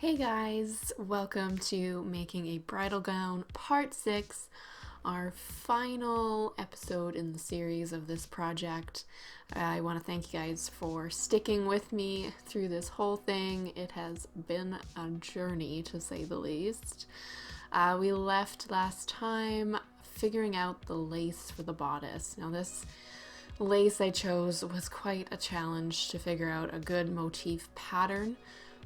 Hey guys, welcome to Making a Bridal Gown Part 6, our final episode in the series of this project. I want to thank you guys for sticking with me through this whole thing. It has been a journey, to say the least. We left last time figuring out the lace for the bodice. Now this lace I chose was quite a challenge to figure out a good motif pattern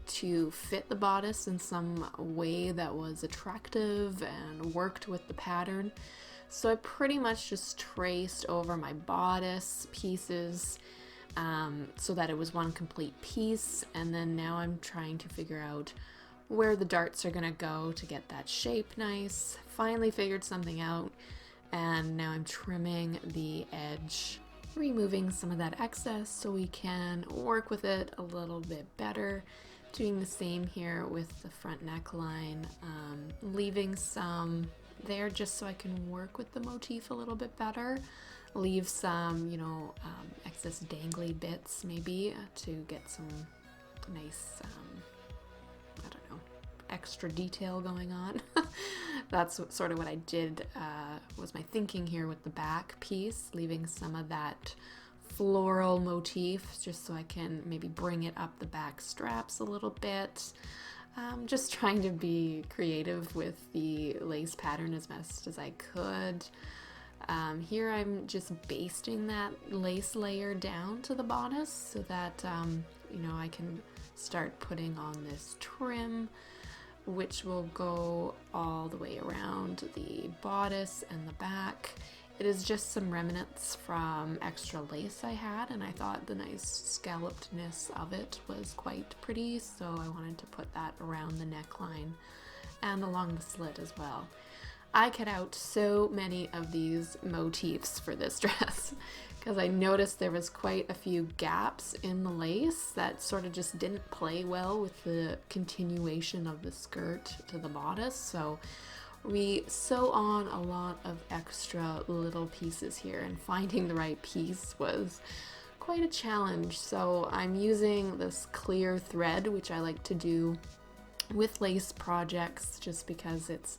to fit the bodice in some way that was attractive and worked with the pattern. So I pretty much just traced over my bodice pieces so that it was one complete piece, and then now I'm trying to figure out where the darts are gonna go to get that shape nice. Finally figured something out, and now I'm trimming the edge, removing some of that excess so we can work with it a little bit better. Doing the same here with the front neckline, leaving some there just so I can work with the motif a little bit better. Leave some, excess dangly bits maybe to get some nice, extra detail going on. That's sort of what I did, was my thinking here with the back piece, leaving some of that floral motif just so I can maybe bring it up the back straps a little bit. Just trying to be creative with the lace pattern as best as I could. Here I'm just basting that lace layer down to the bodice so that I can start putting on this trim, which will go all the way around the bodice and the back. It is just some remnants from extra lace I had, and I thought the nice scallopedness of it was quite pretty, so I wanted to put that around the neckline and along the slit as well. I cut out so many of these motifs for this dress because I noticed there was quite a few gaps in the lace that sort of just didn't play well with the continuation of the skirt to the bodice, so we sew on a lot of extra little pieces here, and finding the right piece was quite a challenge. So I'm using this clear thread, which I like to do with lace projects just because it's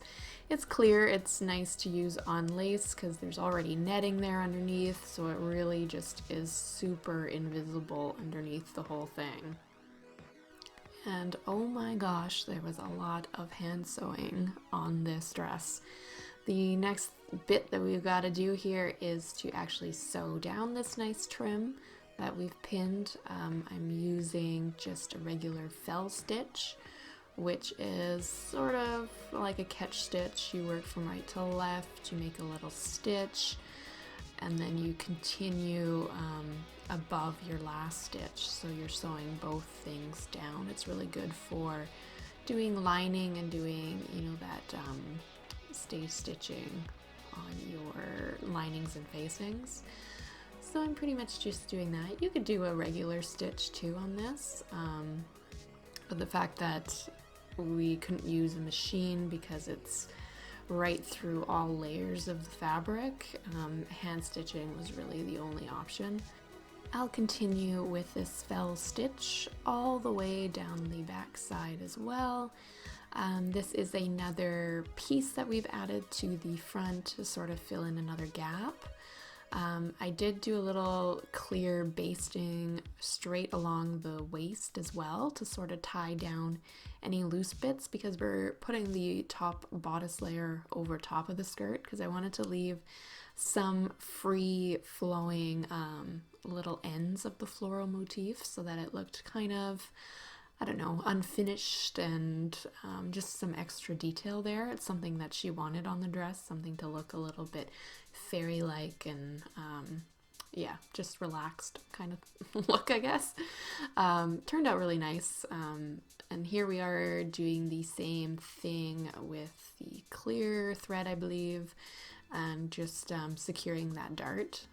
clear. It's nice to use on lace because there's already netting there underneath, so it really just is super invisible underneath the whole thing. And oh my gosh, there was a lot of hand sewing on this dress. The next bit that we've got to do here is to actually sew down this nice trim that we've pinned. I'm using just a regular fell stitch, which is sort of like a catch stitch. You work from right to left, you make a little stitch, and then you continue above your last stitch, so you're sewing both things down. It's really good for doing lining and doing that stay stitching on your linings and facings. So I'm pretty much just doing that. You could do a regular stitch too on this, but the fact that we couldn't use a machine because it's right through all layers of the fabric, hand stitching was really the only option. I'll continue with this fell stitch all the way down the back side as well. This is another piece that we've added to the front to sort of fill in another gap. I did do a little clear basting straight along the waist as well to sort of tie down any loose bits, because we're putting the top bodice layer over top of the skirt, because I wanted to leave some free flowing little ends of the floral motif so that it looked kind of, unfinished, and just some extra detail there. It's something that she wanted on the dress, something to look a little bit fairy-like and just relaxed kind of look, I guess. Turned out really nice. And here we are doing the same thing with the clear thread, I believe, and just securing that dart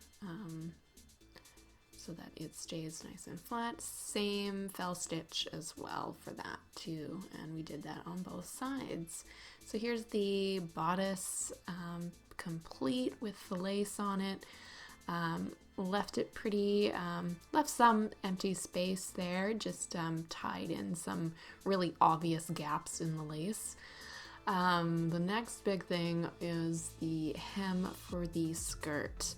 so that it stays nice and flat. Same fell stitch as well for that too, and we did that on both sides. So here's the bodice complete with the lace on it. Left it pretty, left some empty space there, just tied in some really obvious gaps in the lace. The next big thing is the hem for the skirt.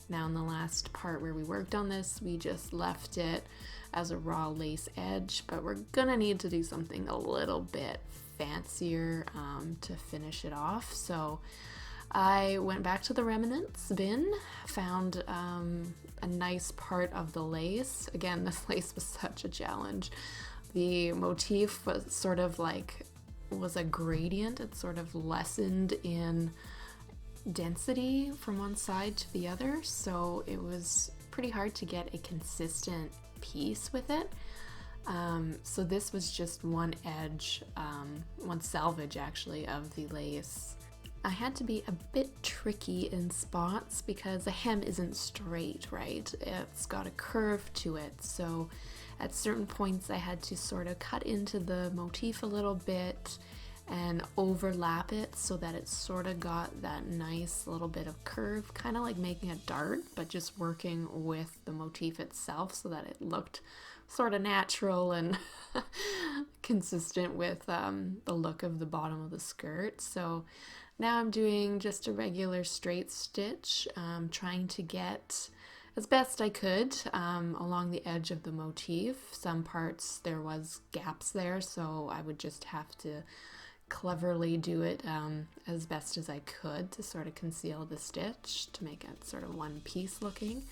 Now in the last part where we worked on this, we just left it as a raw lace edge, but we're gonna need to do something a little bit fancier to finish it off. So I went back to the remnants bin, found a nice part of the lace. Again, this lace was such a challenge. The motif was sort of like, was a gradient. It sort of lessened in density from one side to the other, so it was pretty hard to get a consistent piece with it. So this was just one edge, one selvage actually of the lace. I had to be a bit tricky in spots because the hem isn't straight, right? It's got a curve to it, so at certain points I had to sort of cut into the motif a little bit and overlap it so that it sort of got that nice little bit of curve, kind of like making a dart, but just working with the motif itself so that it looked sort of natural and consistent with the look of the bottom of the skirt. So now I'm doing just a regular straight stitch, trying to get as best I could along the edge of the motif. Some parts there was gaps there, so I would just have to cleverly do it as best as I could to sort of conceal the stitch to make it sort of one piece looking.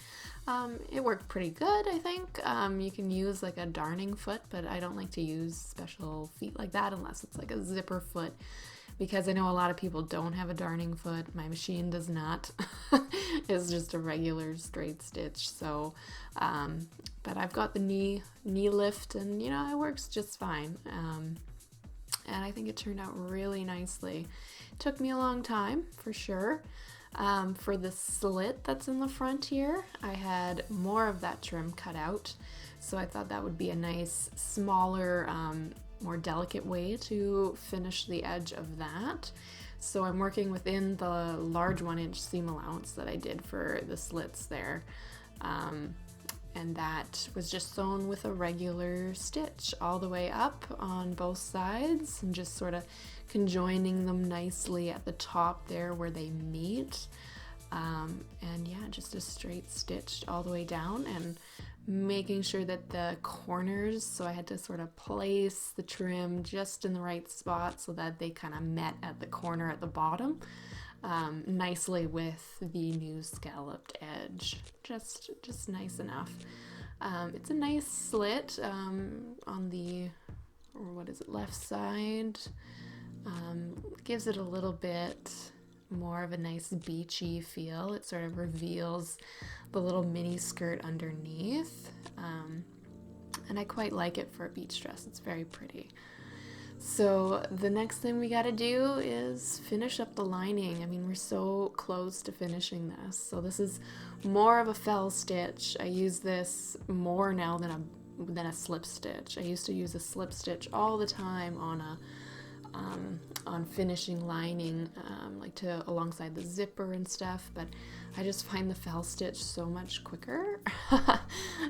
It worked pretty good, I think. You can use like a darning foot, but I don't like to use special feet like that unless it's like a zipper foot, because I know a lot of people don't have a darning foot. My machine does not. It's just a regular straight stitch. So, but I've got the knee lift, and you know, it works just fine. And I think it turned out really nicely. It took me a long time, for sure. For the slit that's in the front here, I had more of that trim cut out, so I thought that would be a nice, smaller, more delicate way to finish the edge of that. So I'm working within the large 1-inch seam allowance that I did for the slits there. And that was just sewn with a regular stitch all the way up on both sides and just sort of conjoining them nicely at the top there where they meet. And yeah, just a straight stitch all the way down and making sure that the corners, so I had to sort of place the trim just in the right spot so that they kind of met at the corner at the bottom. Nicely with the new scalloped edge, just nice enough. It's a nice slit on the, or what is it, left side. Gives it a little bit more of a nice beachy feel. It sort of reveals the little mini skirt underneath, and I quite like it for a beach dress. It's very pretty. So the next thing we got to do is finish up the lining. I mean, we're so close to finishing this. So this is more of a fell stitch. I use this more now than a slip stitch. I used to use a slip stitch all the time on finishing lining, like to alongside the zipper and stuff, but I just find the fell stitch so much quicker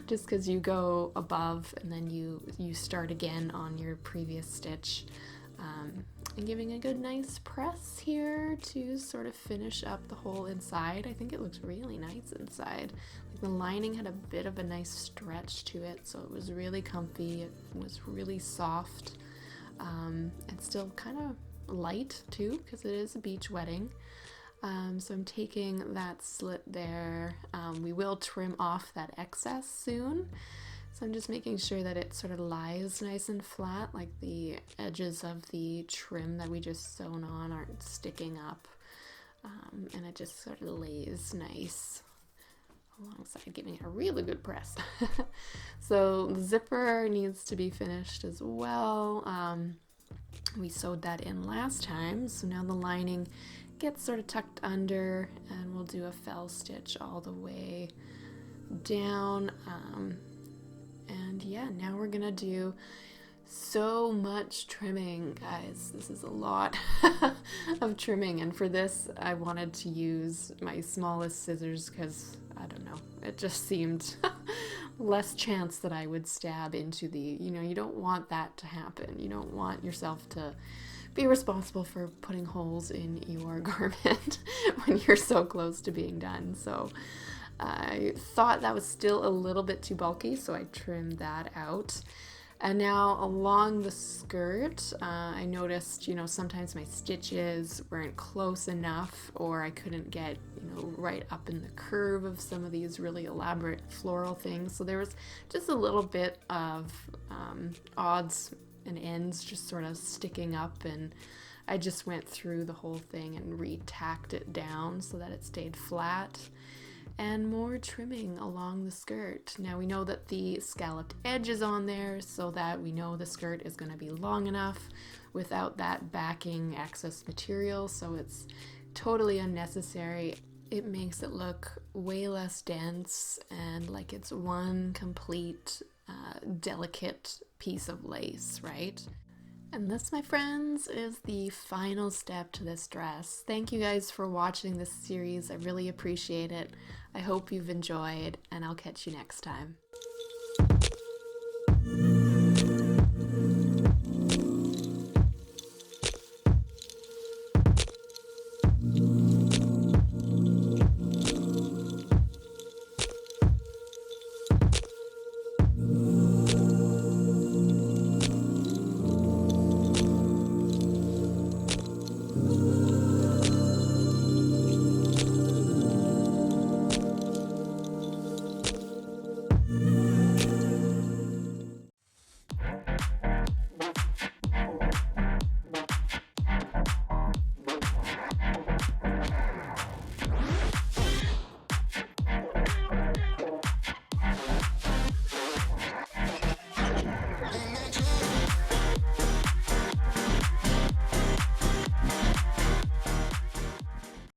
just because you go above and then you start again on your previous stitch, and giving a good nice press here to sort of finish up the whole inside. I think it looks really nice inside. Like the lining had a bit of a nice stretch to it, so it was really comfy. It was really soft. And still kind of light too, because it is a beach wedding. So I'm taking that slit there. We will trim off that excess soon. So I'm just making sure that it sort of lies nice and flat, like the edges of the trim that we just sewn on aren't sticking up. And it just sort of lays nice alongside, giving it a really good press. So the zipper needs to be finished as well. We sewed that in last time, so now the lining gets sort of tucked under, and we'll do a fell stitch all the way down. And yeah, now we're gonna do So much trimming, guys. This is a lot of trimming, and for this I wanted to use my smallest scissors because I don't know, it just seemed less chance that I would stab into the, you don't want that to happen. You don't want yourself to be responsible for putting holes in your garment when you're so close to being done. So I thought that was still a little bit too bulky, so I trimmed that out. And now along the skirt, I noticed, sometimes my stitches weren't close enough, or I couldn't get, right up in the curve of some of these really elaborate floral things. So there was just a little bit of odds and ends just sort of sticking up, and I just went through the whole thing and re-tacked it down so that it stayed flat. And more trimming along the skirt. Now we know that the scalloped edge is on there, so that we know the skirt is going to be long enough without that backing excess material, so it's totally unnecessary. It makes it look way less dense and like it's one complete delicate piece of lace, right? And this, my friends, is the final step to this dress. Thank you guys for watching this series. I really appreciate it. I hope you've enjoyed, and I'll catch you next time.